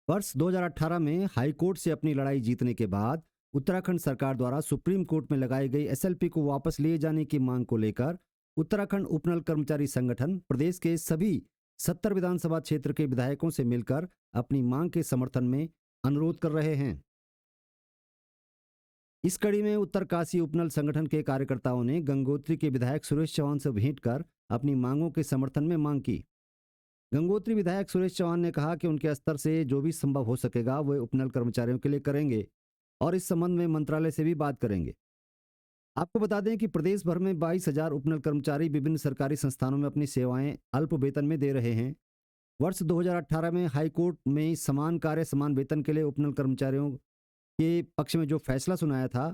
वर्ष 2018 में हाईकोर्ट से अपनी लड़ाई जीतने के बाद उत्तराखंड सरकार द्वारा सुप्रीम कोर्ट में लगाई गई एसएलपी को वापस लिए जाने की मांग को लेकर उत्तराखंड उपनल कर्मचारी संगठन प्रदेश के सभी 70 विधानसभा क्षेत्र के विधायकों से मिलकर अपनी मांग के समर्थन में अनुरोध कर रहे हैं। इस कड़ी में उत्तरकाशी उपनल संगठन के कार्यकर्ताओं ने गंगोत्री के विधायक सुरेश चौहान से भेंट कर अपनी मांगों के समर्थन में मांग की। गंगोत्री विधायक सुरेश चौहान ने कहा कि उनके स्तर से जो भी संभव हो सकेगा वे उपनल कर्मचारियों के लिए करेंगे और इस संबंध में मंत्रालय से भी बात करेंगे। आपको बता दें कि प्रदेश भर में 22,000 उपनल कर्मचारी विभिन्न सरकारी संस्थानों में अपनी सेवाएं अल्प वेतन में दे रहे हैं। वर्ष 2018 में हाईकोर्ट में समान कार्य समान वेतन के लिए उपनल कर्मचारियों के पक्ष में जो फैसला सुनाया था,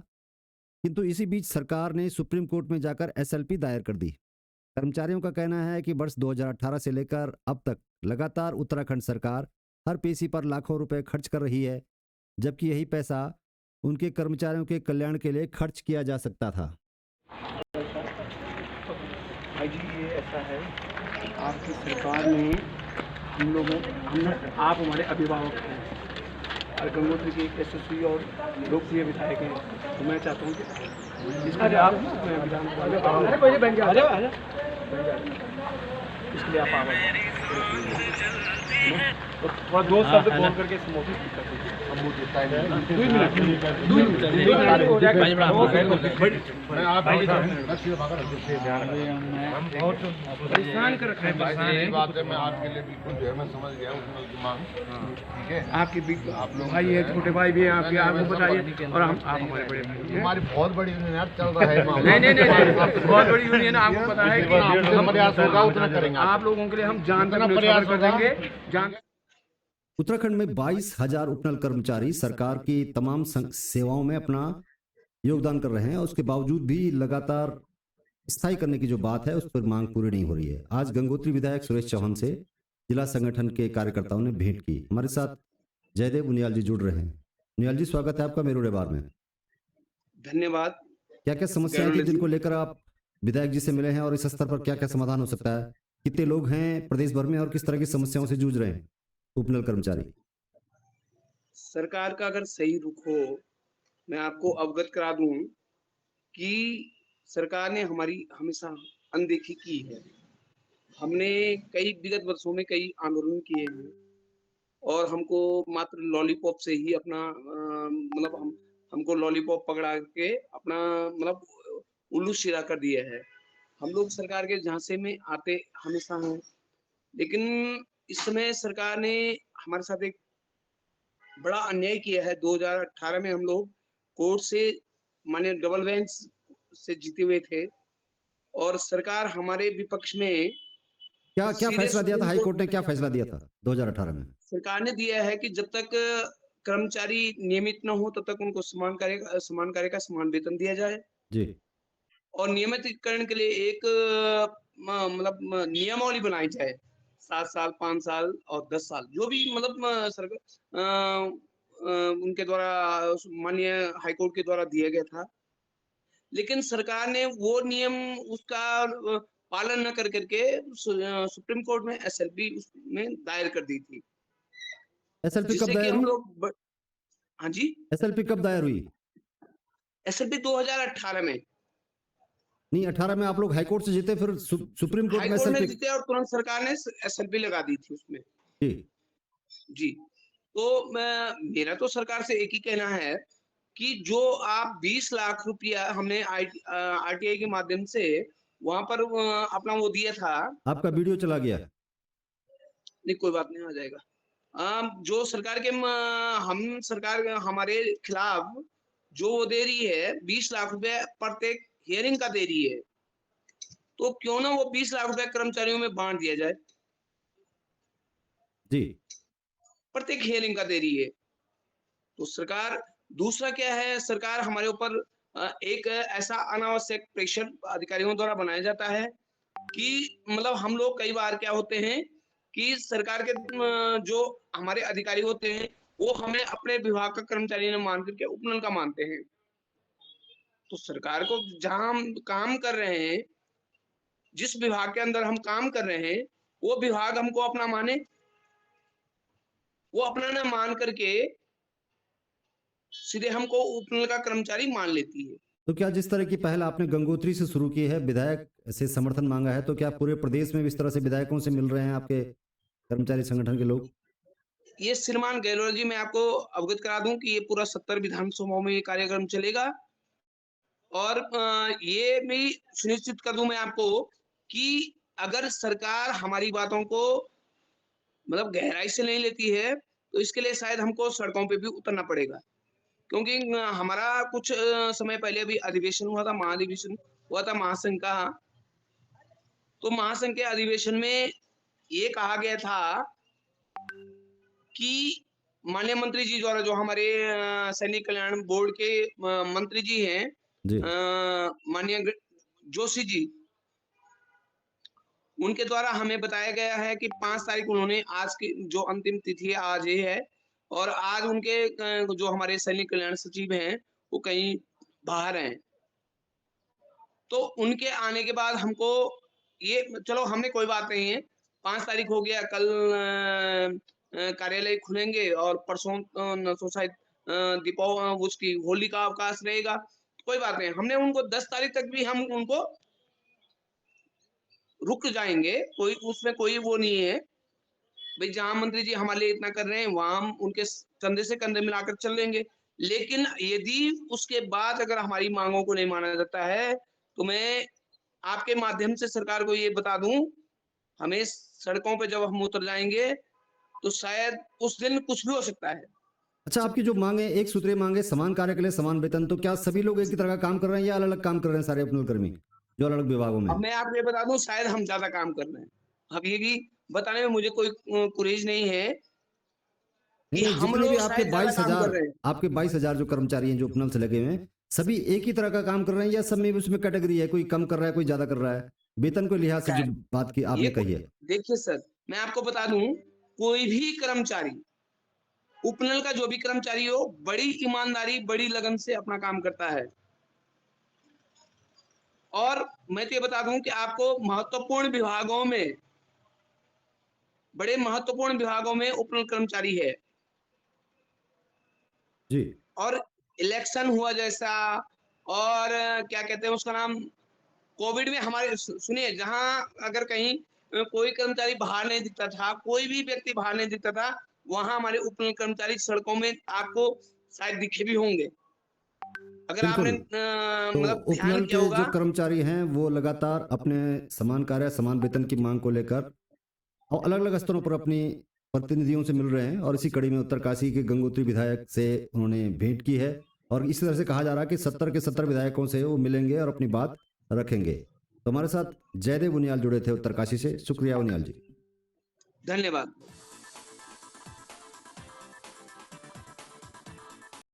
किंतु इसी बीच सरकार ने सुप्रीम कोर्ट में जाकर एसएलपी दायर कर दी। कर्मचारियों का कहना है कि वर्ष 2018 से लेकर अब तक लगातार उत्तराखंड सरकार हर पेशी पर लाखों रुपए खर्च कर रही है, जबकि यही पैसा उनके कर्मचारियों के कल्याण के लिए खर्च किया जा सकता था। भाई जी, ये ऐसा है, आपकी सरकार ने आप हमारे अभिभावक हैं और गंगोत्री के एक यशस्वी और लोकप्रिय विधायक हैं, तो मैं चाहता हूँ कि इसके लिए आप इसके लिए आप आवाज तो थोड़ा दो शब्द बोल करके संबोधित कर दीजिए। परेशान कर रखा है। बात है, मैं आपके लिए बिल्कुल जो है मैं समझ गया उपनल की मांग। ठीक है, आपके आप लोग भाई है, छोटे भाई भी हैं आपके, आपको बताइए। और हम आप हमारे बड़े भाई हैं। हमारी बहुत बड़ी यूनियन चल रहा है। नहीं, बहुत बड़ी यूनियन, आपको पता है कि हम प्रयास होगा उतना करेंगे। आप लोगों के लिए हम जान तक प्रयास कर देंगे। उत्तराखंड में 22,000 उपनल कर्मचारी सरकार की तमाम सेवाओं में अपना योगदान कर रहे हैं, उसके बावजूद भी लगातार स्थायी करने की जो बात है उस पर मांग पूरी नहीं हो रही है। आज गंगोत्री विधायक सुरेश चौहान से जिला संगठन के कार्यकर्ताओं ने भेंट की। हमारे साथ जयदेव उनियाल जी जुड़ रहे हैं। उनियाल जी, स्वागत है आपका मेरू बार में। धन्यवाद। क्या क्या समस्याएं थी जिनको लेकर आप विधायक जी से मिले हैं और इस स्तर पर क्या क्या समाधान हो सकता है? कितने लोग हैं प्रदेश भर में और किस तरह की समस्याओं से जूझ रहे हैं उपनल कर्मचारी? सरकार का अगर सही रुख हो, मैं आपको अवगत करा दूं कि सरकार ने हमारी हमेशा अनदेखी की है। हमने कई विगत वर्षों में कई आंदोलन किए हैं और हमको मात्र लॉलीपॉप से ही अपना मतलब हमको लॉलीपॉप पकड़ा के अपना मतलब उल्लू सीधा कर दिया है। हम लोग सरकार के झांसे में आते हमेशा हैं, लेकिन इस समय सरकार ने हमारे साथ एक बड़ा अन्याय किया है। 2018 में हम लोग कोर्ट से माने डबल बेंच से जीते हुए थे और सरकार हमारे विपक्ष में क्या क्या सीधे फैसला दिया था? सुप्रीम हाईकोर्ट कोर्ट ने क्या फैसला दिया था 2018 में? सरकार ने दिया है कि जब तक कर्मचारी नियमित न हो तब तक उनको समान कार्य का समान वेतन दिया जाए जी। और नियमितीकरण के लिए एक मतलब नियमावली बनाई जाए। 7 साल, 5 साल और 10 साल जो भी मतलब उनके द्वारा माननीय हाईकोर्ट के द्वारा दिया गया था। लेकिन सरकार ने वो नियम उसका पालन न कर करके सुप्रीम कोर्ट में एसएलपी उसमें दायर कर दी थी। एसएलपी कब जिससे कि दायर हम हुई? लोग हाँ जी, एसएलपी कब दायर हुई? एसएलपी 2018 में। नहीं, 18 में आप लोग हाईकोर्ट से जीते, फिर सुप्रीम कोर्ट में हाईकोर्ट में एसएलपी? जीते और तुरंत सरकार ने एसएलपी लगा दी थी उसमें। जी। जी, तो मेरा तो सरकार से एक ही कहना है कि जो आप 20 लाख रुपया हमने आरटीआई के माध्यम से वहां पर अपना वो दिया था। आपका वीडियो चला गया। नहीं, कोई बात नहीं, आ जाएगा। जो सरकार के हम सरकार हमारे खिलाफ जो वो दे रही है 20 लाख रुपए प्रत्येक हियरिंग का दे रही है, तो क्यों ना वो 20 लाख रुपए कर्मचारियों में बांट दिया जाए। जी। प्रत्येक हियरिंग का दे रही है तो सरकार। दूसरा क्या है, सरकार हमारे ऊपर एक ऐसा अनावश्यक प्रेशर अधिकारियों द्वारा बनाया जाता है कि मतलब हम लोग कई बार क्या होते हैं कि सरकार के जो हमारे अधिकारी होते हैं वो हमें अपने विभाग का कर्मचारी न मान करके उपनल का मानते हैं। तो सरकार को जहां हम काम कर रहे हैं, जिस विभाग के अंदर हम काम कर रहे हैं, वो विभाग हमको अपना माने। वो अपना ना मान करके सीधे हमको उपनल का कर्मचारी मान लेती है। तो क्या जिस तरह की पहल आपने गंगोत्री से शुरू की है, विधायक से समर्थन मांगा है, तो क्या पूरे प्रदेश में भी इस तरह से विधायकों से मिल रहे हैं आपके कर्मचारी संगठन के लोग? ये श्रीमान गहलोत जी, मैं आपको अवगत करा दूं कि ये पूरा 70 विधानसभाओं में ये कार्यक्रम चलेगा और ये भी सुनिश्चित कर दूं मैं आपको कि अगर सरकार हमारी बातों को मतलब गहराई से नहीं लेती है, तो इसके लिए शायद हमको सड़कों पे भी उतरना पड़ेगा। क्योंकि हमारा कुछ समय पहले अभी अधिवेशन हुआ था, महाधिवेशन हुआ था महासंघ का। तो महासंघ के अधिवेशन में ये कहा गया था कि माननीय मंत्री जी द्वारा, जो हमारे सैनिक कल्याण बोर्ड के मंत्री जी हैं, जी। माननीय जोशी जी, उनके द्वारा हमें बताया गया है कि 5 तारीख उन्होंने, आज की जो अंतिम तिथि है आज ये है, और आज उनके जो हमारे सैनिक कल्याण सचिव हैं, वो कहीं बाहर हैं। तो उनके आने के बाद हमको ये, चलो हमने कोई बात नहीं है, 5 तारीख हो गया, कल कार्यालय खुलेंगे और परसों नसो शायद उसकी होली का अवकाश रहेगा, कोई बात नहीं। हमने उनको 10 तारीख तक भी हम उनको रुक जाएँगे, कोई उसमें कोई वो नहीं है। भई जहाँ मंत्री जी हमारे लिए इतना कर रहे हैं, वहाँ हम उनके कंधे से कंधे मिलाकर चल लेंगे। लेकिन यदि उसके बाद अगर हमारी माँगों को नहीं माना जाता है, तो मैं आपके माध्यम से सरकार को ये बता दूँ, हमें सड़कों पे जब हम उतर जाएँगे, तो शायद उस दिन कुछ भी हो सकता है। अच्छा, आपकी जो मांगे एक सूत्रीय मांगे, समान कार्य के लिए समान वेतन, तो क्या सभी लोग एक ही तरह का काम कर रहे हैं या अलग-अलग काम कर रहे हैं सारे उपनल कर्मी, जो अलग-अलग विभागों में अब हैं? मैं आपको ये बता दूँ, शायद हम ज़्यादा काम कर रहे हैं। अब ये भी बताने में मुझे कोई गुरेज नहीं है नहीं, कि नहीं, हम जितने भी लोग शायद ज़्यादा काम कर रहे हैं। आपके 22,000 जो कर्मचारी हैं जो उपनल से लगे हुए हैं, सभी एक ही तरह का काम कर रहे हैं या सब में भी उसमें कैटेगरी है, कोई कम कर रहा है, कोई ज़्यादा कर रहा है? वेतन के लिहाज से कै जो बात की ये आपने कही है। देखिए सर, मैं आपको बता दूँ, कोई भी कर्मचारी, उपनल का जो भी कर्मचारी हो, बड़ी ईमानदारी, बड़ी लगन से अपना काम करता है। और मैं तो ये बता दूँ कि आपको महत्वपूर्ण विभागों में, बड़े महत्वपूर्ण विभागों में उपनल कर्मचारी है। जी। और इलेक्शन हुआ जैसा, और क्या कहते हैं उसका नाम, कोविड में हमारे सुनिए, जहाँ अगर कहीं कोई कर्मचारी बाहर नहीं दिखता था, कोई भी व्यक्ति बाहर नहीं दिखता था, वहाँ हमारे उपनल कर्मचारी सड़कों में आपको शायद दिखे भी होंगे। अगर आपने बिल्कुल। तो मतलब ध्यान उपनल किया के जो होगा। कर्मचारी हैं, वो लगातार अपने समान कार्य, समान वेतन की मांग को लेकर और अलग-अलग स्तरों पर अपनी प्रतिनिधियों से मिल रहे हैं और इसी कड़ी में उत्तरकाशी के गंगोत्री विधायक से उन्होंने भेंट की है और इसी तरह से कहा जा रहा है कि 70 के 70 विधायकों से वो मिलेंगे और अपनी बात रखेंगे। तो हमारे साथ जयदेव उनियाल जुड़े थे उत्तरकाशी से। शुक्रिया उनियाल जी। धन्यवाद।